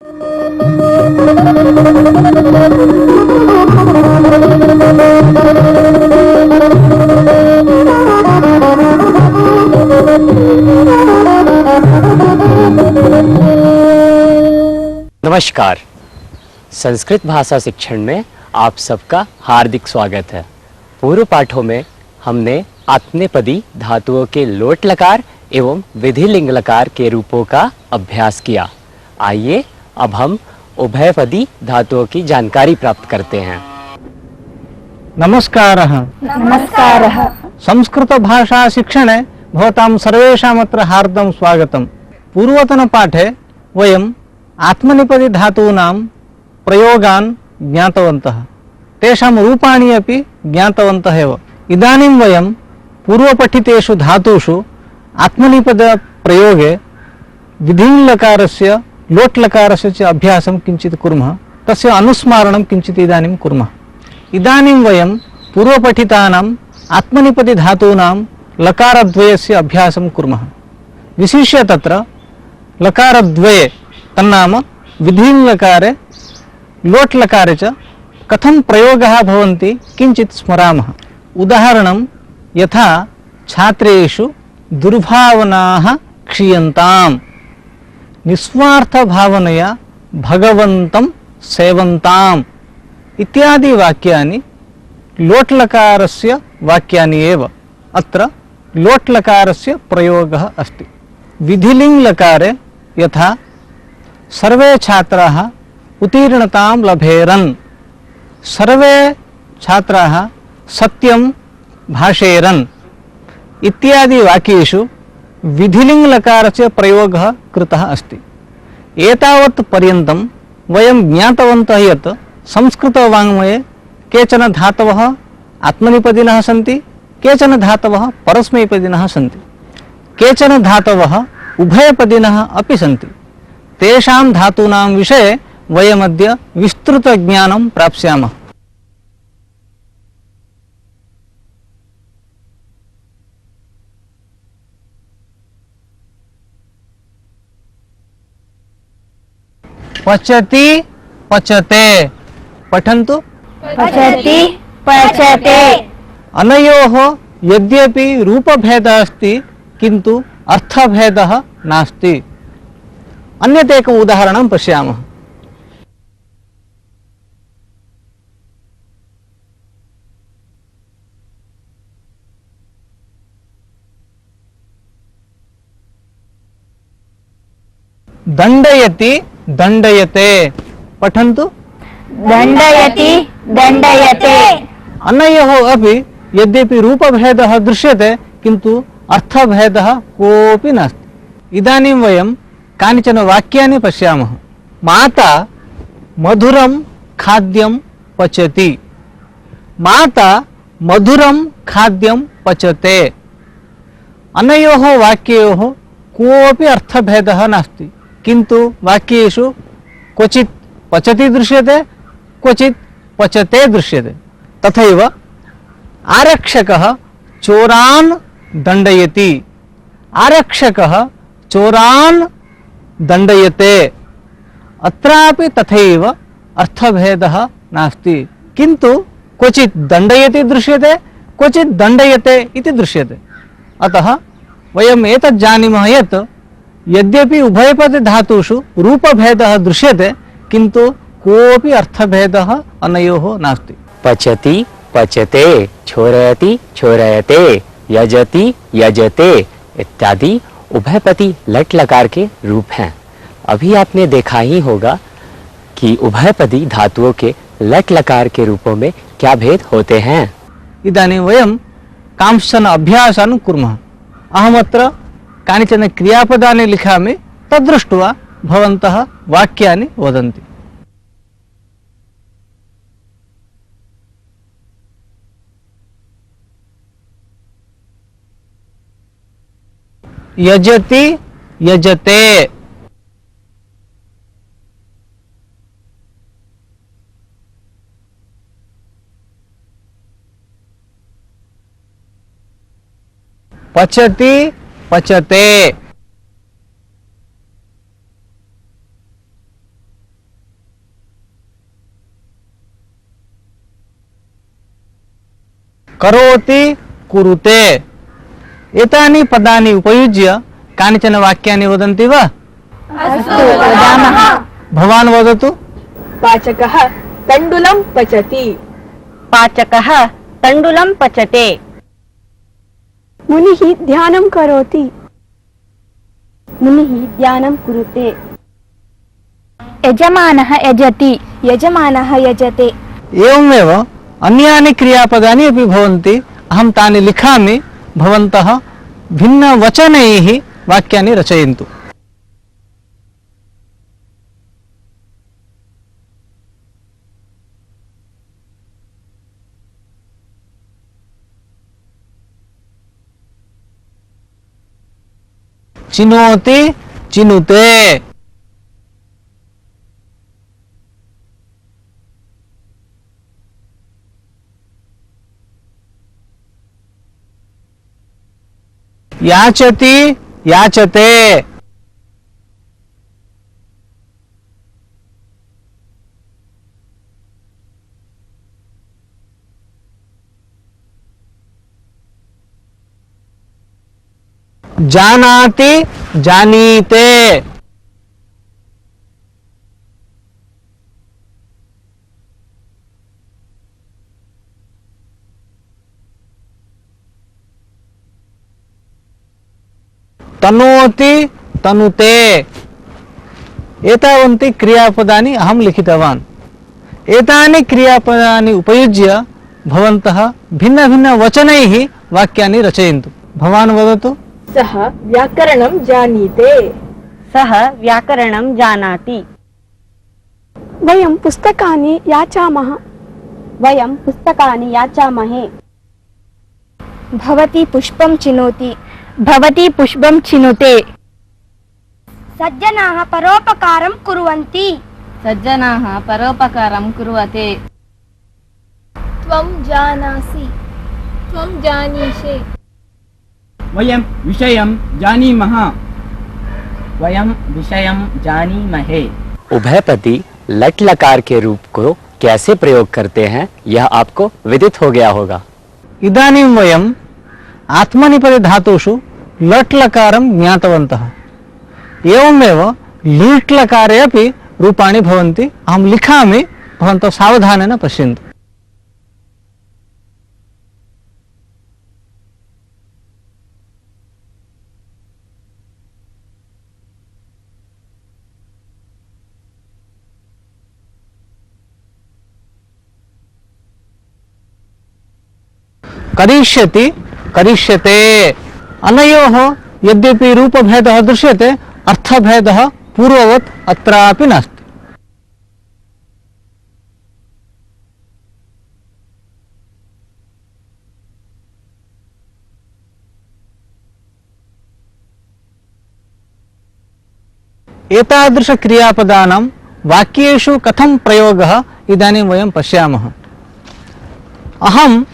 नमस्कार। संस्कृत भाषा शिक्षण में आप सबका हार्दिक स्वागत है। पूर्व पाठों में हमने आत्मनेपदी धातुओं के लोट लकार एवं विधि लिंग लकार के रूपों का अभ्यास किया। आइए अब हम उभयपदी धातुओं की जानकारी प्राप्त करते हैं। नमस्कारः। नमस्कारः। संस्कृत भाषा शिक्षणे भवतां सर्वेषामत्र हार्दं स्वागतम्। पूर्वतनपाठे वयम् आत्मनेपदी धातूनां प्रयोगान् ज्ञातवन्तः, तेषां रूपाणि अपि ज्ञातवन्तः एव। इदानीं वयं पूर्वपठितेषु धातुषु आत्मनेपदप्रयोगे विधिङ्लकारस्य लोट्लकारस्य च अभ्यासं किञ्चित् कुर्मः, तस्य अनुस्मारणं किञ्चित् इदानीं कुर्मः। इदानीं वयं पूर्वपठितानाम् आत्मनेपदी धातूनां लकारद्वयस्य अभ्यासं कुर्मः। विशिष्य तत्र लकारद्वये तन्नाम विधिङ्लकारे लोट्लकारे च कथं प्रयोगः भवन्ति किञ्चित् स्मरामः। उदाहरणं यथा छात्रेषु दुर्भावनाः क्षीयन्ताम्, निस्वार्थभावनया भगवन्तं सेवन्ताम् इत्यादि वाक्यानि लोट्लकारस्य वाक्यानि एव। अत्र लोट्लकारस्य प्रयोगः अस्ति। विधिलिङ्लकारे यथा सर्वे छात्राः उत्तीर्णतां लभेरन्, सर्वे छात्राः सत्यं भाषेरन् इत्यादि वाक्येषु विधिलिङ्लकारस्य प्रयोगः कृतः अस्ति। एतावत् पर्यन्तं वयं ज्ञातवन्तः यत् संस्कृतवाङ्मये केचन धातवः आत्मनेपदिनः सन्ति, केचन धातवः परस्मैपदिनः सन्ति, केचन धातवः उभयपदिनः अपि सन्ति। तेषां धातूनां विषये वयमद्य विस्तृतज्ञानं प्राप्स्यामः। पचति पचते, पठन्तु। पचति पचते। अनयोः यद्यपि रूपभेदः अस्ति किन्तु अर्थभेदः नास्ति। अन्यत् एकम् उदाहरणं पश्यामः। दण्डयति दण्डयते, पठन्तु। दण्डयति दण्डयते। अनयोः अपि यद्यपि रूपभेदः दृश्यते किन्तु अर्थभेदः कोऽपि नास्ति। इदानीं वयं कानिचन वाक्यानि पश्यामः। माता मधुरं खाद्यं पचति, माता मधुरं खाद्यं पचते। अनयोः वाक्ययोः कोऽपि अर्थभेदः नास्ति, किन्तु वाक्येषु क्वचित् पचति दृश्यते, क्वचित् पचते दृश्यते। तथैव आरक्षकः चोरान् दण्डयति, आरक्षकः चोरान् दण्डयते। अत्रापि तथैव अर्थभेदः नास्ति, किन्तु क्वचित् दण्डयति दृश्यते, क्वचित् दण्डयते इति दृश्यते। अतः वयम् एतत् जानीमः यत् यद्यपि उभयपदी धातुषु रूपभेदः दृश्यते किन्तु कोऽपि अर्थभेदः अनयोः नास्ति। पचति पचते, छोरयति छोरयते, यजति यजते इत्यादि उभयपदी लट लकार के रूप हैं। अभी आपने देखा ही होगा कि उभयपदी धातुओं के लट लकार के रूपों में क्या भेद होते हैं। इदानीं वयं कांश्चन अभ्यासान् कुर्मः। अहमत्र कानिचन क्रियापदानि लिखामि, तद्दृष्ट्वा भवन्तः वाक्यानि वदन्ति। यजति यजते, पचति पचते, करोति कुरुते एतानि पदानि उपयुज्य कानिचन वाक्यानि वदन्ति वा? अस्तु वदामः। भवान् वदतु। पाचकः तण्डुलं पचति। पाचकः तण्डुलं पचते। मुनिः ध्यानं करोति। मुनिः ध्यानं कुरुते। यजमानः यजति। यजमानः यजते। एवमेव अन्यानि क्रियापदानि अपि भवन्ति। अहं तानि लिखामि, भवन्तः भिन्नवचनैः वाक्यानि रचयन्तु। चिनोति चिनुते। याचति याचते। जानाति जानीते। तनोति तनुते। एतावन्ति क्रियापदानि अहं लिखितवान्। एतानि क्रियापदानि उपयुज्य भवन्तः भिन्नभिन्नवचनैः वाक्यानि रचयन्तु। भवान् वदतु। सः व्याकरणं जानीते। सः व्याकरणं जानाति। वयं पुस्तकानि याचामः। वयं पुस्तकानि याचामहे। भवती पुष्पं चिनोति। भवती पुष्पं चिनुते। सज्जनाः परोपकारं कुर्वन्ति। सज्जनाः परोपकारं कुर्वते। त्वं जानासि। त्वं जानीषे। वयं विषयं जानीमः। वयं विषयं जानीमहे। उभयपदी लट लकार के रूप को कैसे प्रयोग करते हैं यह आपको विदित हो गया होगा। इदानीं वयम् आत्मनेपदी धातुषु लट् लकारं ज्ञातवन्तः। एवमेव लीट् लकारे अपि रूपाणि भवन्ति। अहं लिखामि, भवन्तः सावधानेन पश्यन्तु। करिष्यति करिष्यते। अनयोः यद्यपि रूपभेदः दृश्यते, अर्थभेदः पूर्ववत् अत्रापि नास्ति। एतादृशक्रियापदानां वाक्येषु कथं प्रयोगः इदानीं वयं पश्यामः। अहं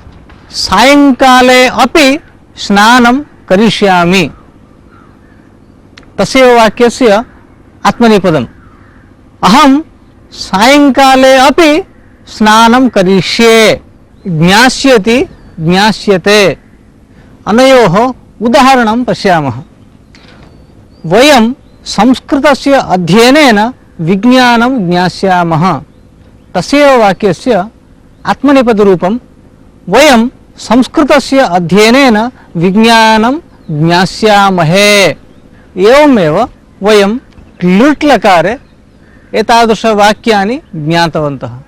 सायंकाले अपि स्नानं करिष्यामि। तस्यैव वाक्यस्य आत्मनेपदम्। अहं सायंकाले अपि स्नानं करिष्ये। ज्ञास्यति ज्ञास्यते। अनयोः उदाहरणं पश्यामः। वयं संस्कृतस्य अध्ययनेन विज्ञानं ज्ञास्यामः। तस्यैव वाक्यस्य आत्मनेपदरूपं वयं संस्कृतस्य अध्ययनेन विज्ञानं ज्ञास्यामहे। एवमेव वयं लुट् लकारे एतादृशवाक्यानि ज्ञातवन्तः।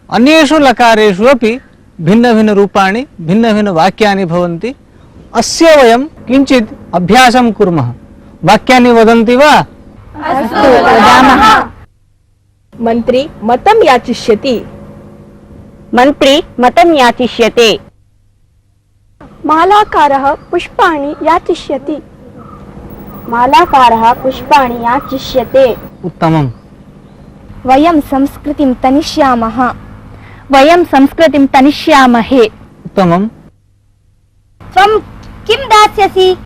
अन्येषु लकारेषु अपि भिन्नभिन्नरूपाणि भिन्नभिन्नवाक्यानि भवन्ति। अस्य वयं किञ्चित् अभ्यासं कुर्मः। वाक्यानि वदन्ति वा? अस्तु वदामः। मन्त्री मतं याचिष्यति। मन्त्री मतं याचिष्यते। मालाकारः पुष्पाणि याचिष्यति। मालाकारः पुष्पाणि याचिष्यते। उत्तमम्। वयं संस्कृतिं तनिष्यामः। वयं संस्कृतिं तनिष्यामहे। उत्तमम्। त्वं किं दास्यसि?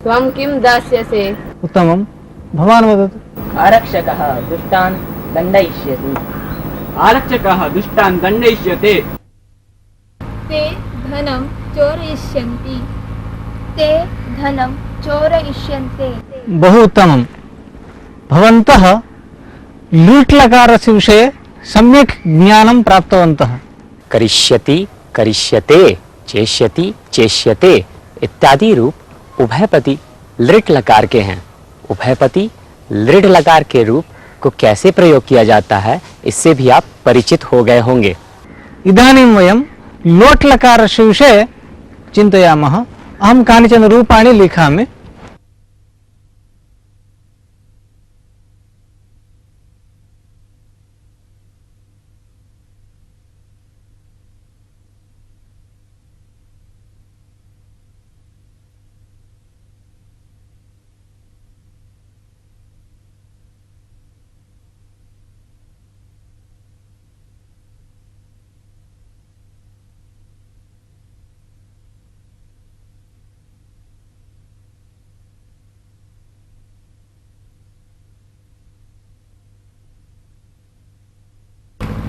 त्वं किं दास्यसे? उत्तमम्। भवान् वदतु। आरक्षकः दुष्टान् दण्डयिष्यति। आरक्षकः दुष्टान् दण्डयिष्यते। ते धनं चोरयिष्यन्ति ते धनं चोरयिष्यन्ते। बहु उत्तमं। भवन्तः लूट् लकारस्य विषये सम्यक् ज्ञानं प्राप्तवन्तः। करिष्यति, करिष्यते, चेष्यति, चेष्यते इत्यादि रूप उभयपदी लृट् लकार के हैं। उभयपदी लृट् लकार के रूप को कैसे प्रयोग किया जाता है इससे भी आप परिचित हो गए होंगे। इदानीं वयं लोट् लकारस्य विषये चिन्तयामः। अहं कानिचन रूपाणि लिखामि।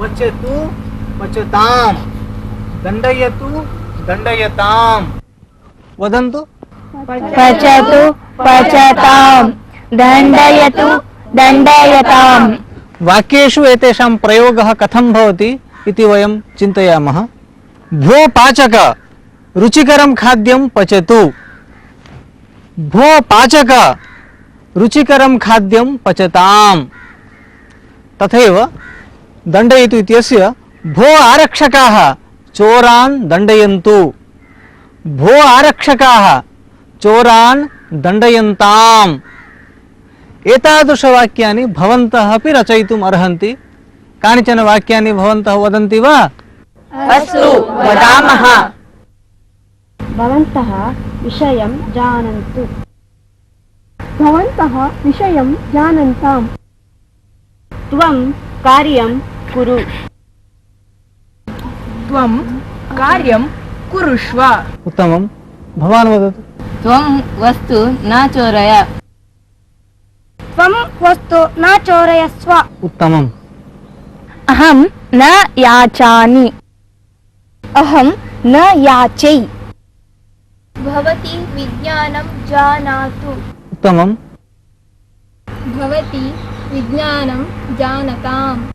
पच्यतु पच्यताम्, दण्डयतु दण्डयताम्। वदन्तु। पचतु पचताम्, दण्डयतु दण्डयताम्। वाक्येषु एतेषां प्रयोगः कथं भवति इति वयं चिन्तयामः। भो पाचक, रुचिकरं खाद्यं पचतु। भो पाचक, रुचिकरं खाद्यं पचताम्। तथैव दण्डयतु इत्यस्य भो आरक्षकाः चोरान् दण्डयन्तु। भो आरक्षकाः चोरान् दण्डयन्ताम्। एतादृशवाक्यानि भवन्तः अपि रचयितुम् अर्हन्ति। कानिचन वाक्यानि भवन्तः वदन्ति वा? अस्तु, वदामः। भवन्तः विषयं जानन्तु। भवन्तः विषयं जानन्ताम्। त्वं कार्यं कुरु। त्वं कार्यं कुरुष्व। उत्तमं। भवान् वदतु। त्वं वस्तु न चोरय। त्वं वस्तु न चोरयस्व। उत्तमम्। अहं न याचामि। अहं न याचै। भवती विज्ञानं जानातु। उत्तमम्। भवती विज्ञानं जानताम्।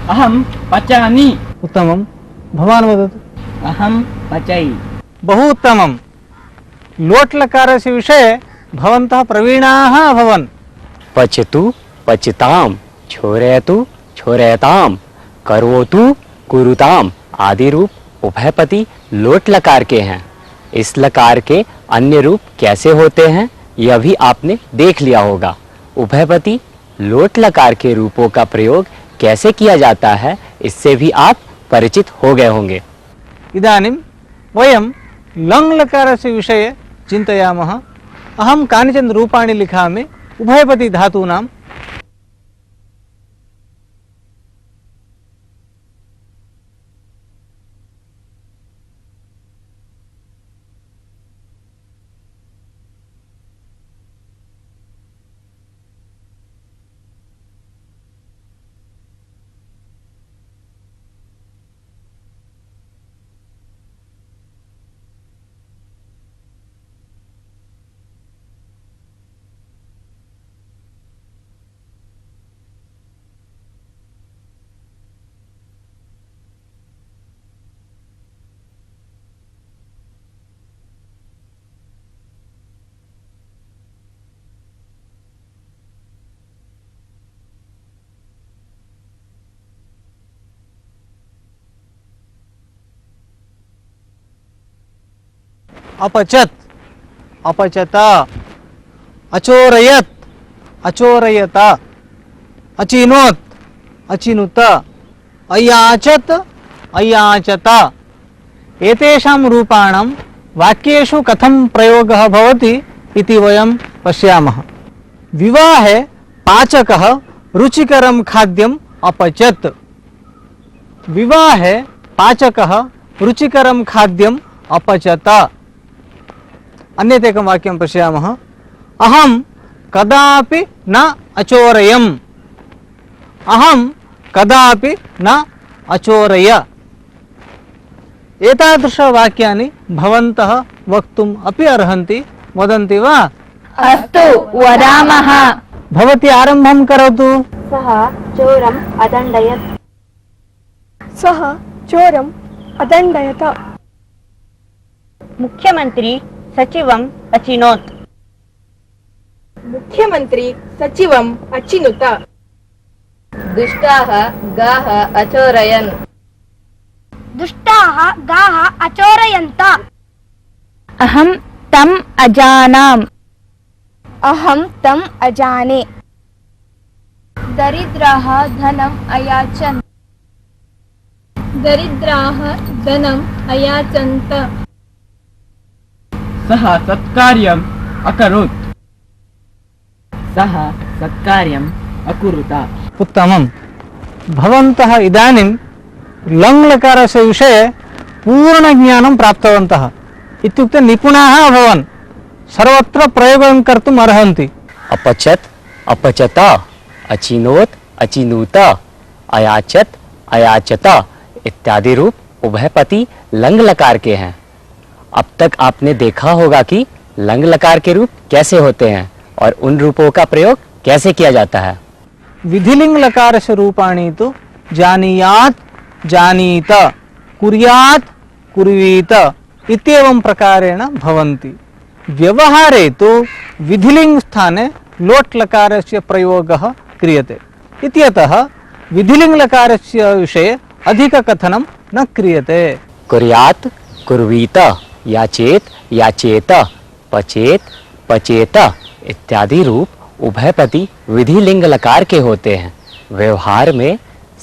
अहं पचामि। उत्तमं। भवान् वदतु। अहं पचै। बहु उत्तमं। लोट् लकारस्य विषये भवन्तः प्रवीणाः अभवन्। पचतु पचताम, छोरयतु छोरयताम, करोतु कुरुताम आदि रूप उभयपदी लोट लकार के हैं। इस लकार के अन्य रूप कैसे होते हैं यह भी आपने देख लिया होगा। उभयपदी लोट लकार के रूपों का प्रयोग कैसे किया जाता है इससे भी आप परिचित हो गए होंगे। इदानीं वयं लङ् लकारस्य विषये चिन्तयामः। अहं कानिचन रूपाणि लिखामि उभयपदी धातूनां। अपचत, अपचत, अचोरयत, अचोरयत, अचिनोत, अचिनुत, अयाचत, अयाचत। एतेषां रूपाणां वाक्येषु कथं प्रयोगः भवति इति वयं पश्यामः। विवाहे पाचकः रुचिकरं खाद्यम् अपचत। विवाहे पाचकः रुचिकरं खाद्यम् अपचत। अन्यदेकं वाक्यं पश्यामः। अहं कदापि न अचोरयम्। अहं कदापि न अचोरय। एतादृशवाक्यानि भवन्तः वक्तुम् अपि अर्हन्ति, वदन्ति वा? अस्तु वदामः। भवती आरम्भं करोतु। सः चोरम् अदण्डयत्। सः चोरम् अदण्डयत। मुख्यमन्त्री सचिवम् अचिनोत्। मुख्यमन्त्री सचिवम् अचिनुत। दुष्टाः गाः अचोरयन्। दुष्टाः गाः अचोरयन्त। अहं तम् अजानाम्। अहं तम् अजाने। दरिद्राः धनम् अयाचन्। दरिद्राः धनम् अयाचन्त। सः सत्कार्यम् अकरोत्। सः सत्कार्यम् अकुरुत। उत्तमं। भवन्तः इदानीं लङ्लकारस्य विषये पूर्णज्ञानं प्राप्तवन्तः, इत्युक्ते निपुणाः अभवन्, सर्वत्र प्रयोगं कर्तुम् अर्हन्ति। अपचत, अपचत, अचिनोत, अचिनूत, अयाचत, अयाचत इत्यादि रूप उभयपति लंग लकार के हैं। अब तक आपने देखा होगा कि लंग लकार के रूप कैसे होते हैं और उन रूपों का प्रयोग कैसे किया जाता है। विधिलिंग लकारस्य रूपाणि तु जानीयात्, जानीत, कुर्यात्, कुर्वीत इत्येवं प्रकारेण भवन्ति। व्यवहारे तु विधिलिंग स्थाने लोट् लकारस्य प्रयोगः क्रियते। इत्यतः विधिलिंग लकारस्य विषये अधिककथनं न क्रियते। कुर्यात्, कुर्वीत, याचेत, याचेत, पचेत, पचेत इत्यादि रूप उभयपति विधिलिंग लकार के होते हैं। व्यवहार में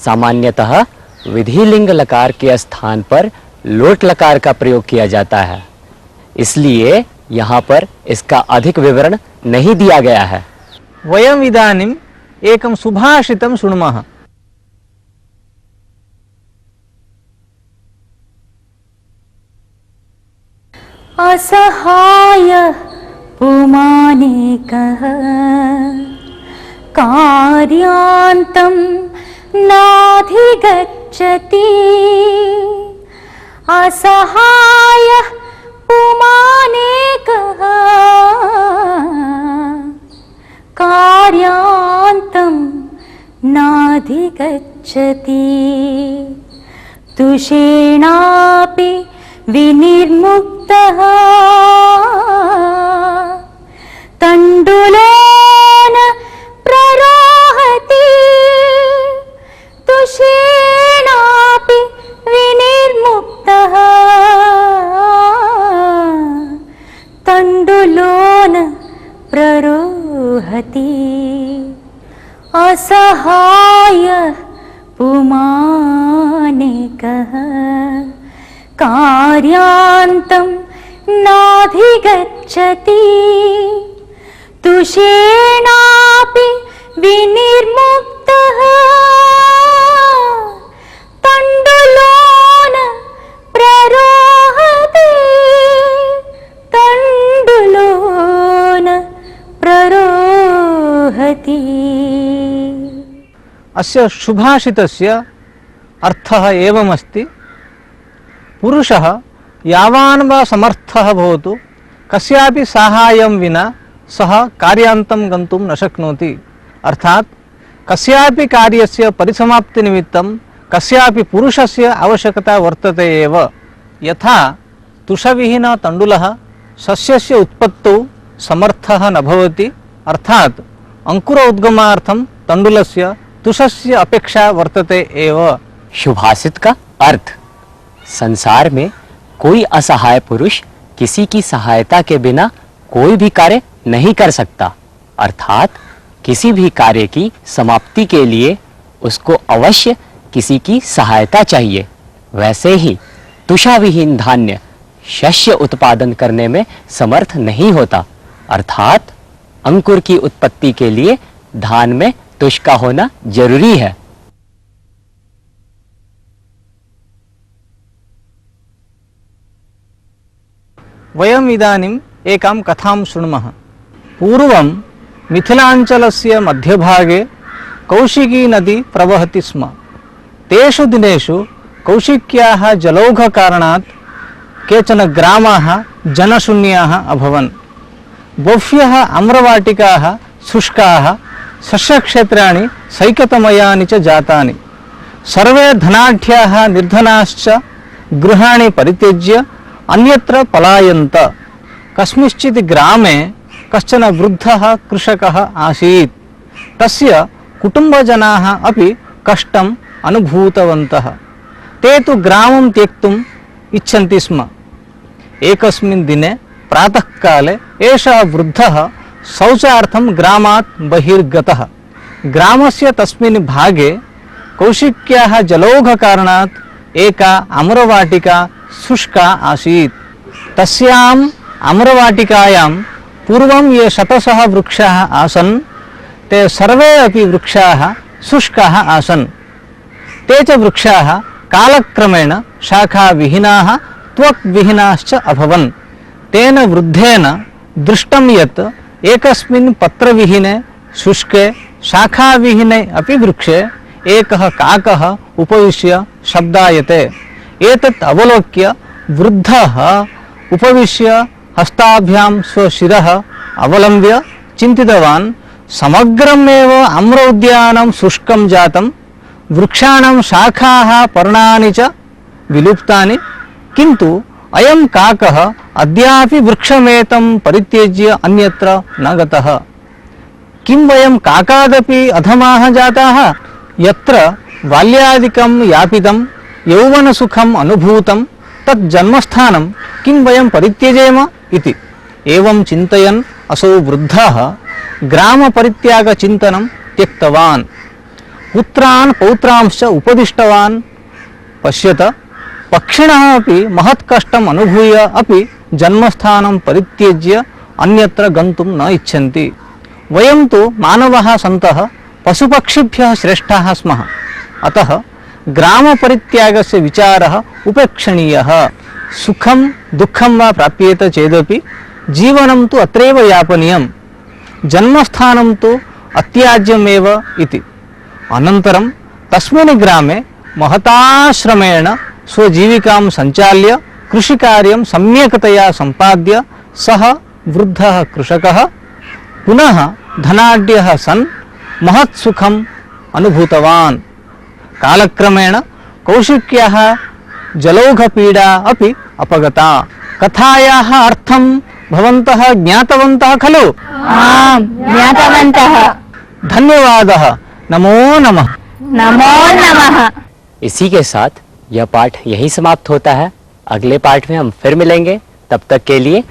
सामान्यतः विधिलिंग लकार के स्थान पर लोट लकार का प्रयोग किया जाता है, इसलिए यहाँ पर इसका अधिक विवरण नहीं दिया गया है। वयम् इदानीम् एकं सुभाषितं शृणुमः। असहाय पुमानेकः कार्यान्तं नाधिगच्छति। असहाय पुमानेकः कार्यान्तं नाधिगच्छति। तुषेणापि विनिर्मुक्तः तण्डुलेन प्ररोहति। तुषेणापि विनिर्मुक्तः तण्डुलेन प्ररोहति। असहाय पुमानेकः कार्यान्तं नाधिगच्छति। तुषेणापि विनिर्मुक्तः तण्डुलेन प्ररोहति। तण्डुलेन प्ररोहति। अस्य सुभाषितस्य अर्थः एवमस्ति। पुरुषः यावान् वा समर्थः भवतु कस्यापि साहाय्यं विना सः कार्यान्तं गन्तुं न शक्नोति। अर्थात् कस्यापि कार्यस्य परिसमाप्तिनिमित्तं कस्यापि पुरुषस्य आवश्यकता वर्तते एव। यथा तुषविहीनः तण्डुलः सस्यस्य उत्पत्तौ समर्थः न भवति, अर्थात् अंकुर उद्गमार्थं तण्डुलस्य तुषस्य अपेक्षा वर्तते एव। सुभाषित का अर्थ: संसार में कोई असहाय पुरुष किसी की सहायता के बिना कोई भी कार्य नहीं कर सकता, अर्थात किसी भी कार्य की समाप्ति के लिए उसको अवश्य किसी की सहायता चाहिए। वैसे ही तुषाविहीन धान्य शस्य उत्पादन करने में समर्थ नहीं होता, अर्थात अंकुर की उत्पत्ति के लिए धान में तुष का होना जरूरी है। वयम् इदानीम् एकां कथां शृणुमः। पूर्वं मिथिलाञ्चलस्य मध्यभागे कौशिकी नदी प्रवहति स्म। तेषु दिनेषु कौशिक्याः जलौघकारणात् केचन ग्रामाः जनशून्याः अभवन्। बह्व्यः आम्रवाटिकाः शुष्काः, सस्यक्षेत्राणि सैकतमयानि च जातानि। सर्वे धनाढ्याः निर्धनाश्च गृहाणि परित्यज्य अन्यत्र पलायन्त। कस्मिंश्चित् ग्रामे कश्चन वृद्धः कृषकः आसीत्। तस्य कुटुम्बजनाः अपि कष्टम् अनुभूतवन्तः। ते तु ग्रामं त्यक्तुम् इच्छन्ति स्म। एकस्मिन् दिने प्रातःकाले एषः वृद्धः शौचार्थं ग्रामात् बहिर्गतः। ग्रामस्य तस्मिन् भागे कौशिक्याः जलौघकारणात् एका आम्रवाटिका शुष्का आसीत्। तस्याम् आम्रवाटिकायां पूर्वं ये शतशः वृक्षाः आसन् ते सर्वे अपि वृक्षाः शुष्काः आसन्। ते च वृक्षाः कालक्रमेण शाखाविहीनाः त्वक्विहीनाश्च अभवन्। तेन वृद्धेन दृष्टं यत् एकस्मिन् पत्रविहीने शुष्के शाखाविहीने अपि वृक्षे एकः काकः उपविश्य शब्दायते। एतत् अवलोक्य वृद्धः उपविश्य हस्ताभ्यां स्वशिरः अवलम्ब्य चिन्तितवान्, समग्रमेव आम्रोद्यानं शुष्कं जातं, वृक्षाणां शाखाः पर्णानि च विलुप्तानि, किन्तु अयं काकः अद्यापि वृक्षमेतं परित्यज्य अन्यत्र न गतः। किं वयं काकादपि अधमाः जाताः? यत्र बाल्यादिकं यापितं यौवनसुखम् अनुभूतं तत् जन्मस्थानं किं वयं परित्यजेम इति। एवं चिन्तयन् असौ वृद्धः ग्रामपरित्यागचिन्तनं त्यक्तवान्। पुत्रान् पौत्रांश्च उपदिष्टवान्। पश्यत, पक्षिणः अपि महत्कष्टम् अनुभूय अपि जन्मस्थानं परित्यज्य अन्यत्र गन्तुं न इच्छन्ति। वयं तु मानवाः सन्तः पशुपक्षिभ्यः श्रेष्ठाः स्मः। अतः ग्रामपरित्यागस्य विचारः उपेक्षणीयः। सुखं दुःखं वा प्राप्येत चेदपि जीवनं तु अत्रैव यापनीयं। जन्मस्थानं तु अत्याज्यमेव इति। अनन्तरं तस्मिन् ग्रामे महताश्रमेण स्वजीविकां सञ्चाल्य कृषिकार्यं सम्यक्तया सम्पाद्य सः वृद्धः कृषकः पुनः धनाढ्यः सन् महत्सुखम् अनुभूतवान्। कालक्रमेण कौशिक्याः जलौघपीडा अपि अपगता। कथायाः अर्थं भवन्तः ज्ञातवन्तः खलु? आम्, ज्ञातवन्तः। धन्यवादः। नमो नमः। नमो नमः। इसी के साथ यह पाठ यहीं समाप्त होता है। अगले पाठ में हम फिर मिलेंगे। तब तक के लिए